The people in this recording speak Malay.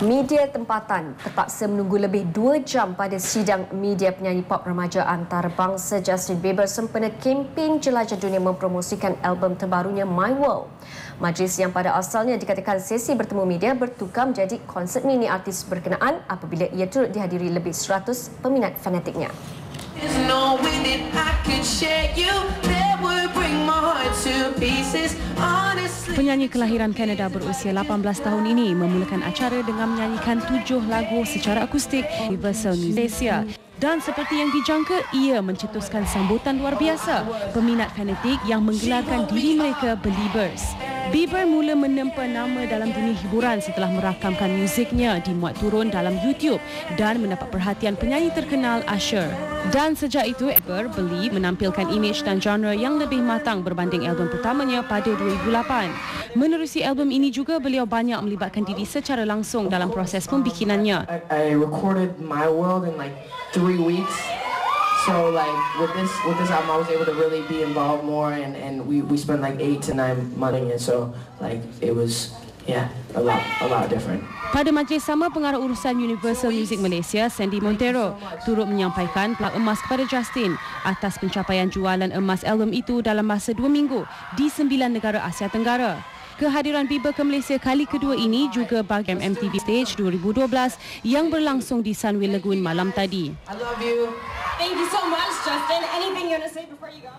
Media tempatan terpaksa menunggu lebih 2 jam pada sidang media penyanyi pop remaja antarabangsa Justin Bieber sempena kempen jelajah dunia mempromosikan album terbarunya My World. Majlis yang pada asalnya dikatakan sesi bertemu media bertukar menjadi konsert mini artis berkenaan apabila ia turut dihadiri lebih 100 peminat fanatiknya. Penyanyi kelahiran Kanada berusia 18 tahun ini memulakan acara dengan menyanyikan 7 lagu secara akustik di Universal Music Malaysia. Dan seperti yang dijangka, ia mencetuskan sambutan luar biasa peminat fanatik yang menggelarkan diri mereka Beliebers. Bieber mula menempa nama dalam dunia hiburan setelah merakamkan muziknya dimuat turun dalam YouTube dan mendapat perhatian penyanyi terkenal Usher. Dan sejak itu, Bieber Believe menampilkan imej dan genre yang lebih matang berbanding album pertamanya pada 2008. Menerusi album ini juga, beliau banyak melibatkan diri secara langsung dalam proses pembikinannya. I recorded My World in like 3 weeks. So like with this album I was able to really be involved more and we spent like 8 to 9 months in it, so like it was a lot different. Pada majlis sama, pengarah urusan Universal Music Malaysia, Sandy Montero, turut menyampaikan plak emas kepada Justin atas pencapaian jualan emas album itu dalam masa 2 minggu di 9 negara Asia Tenggara. Kehadiran Bieber ke Malaysia kali kedua ini juga bagi MTV Stage 2012 yang berlangsung di Sunway Lagoon malam tadi. I love you. Thank you so much, Justin. Anything you want to say before you go?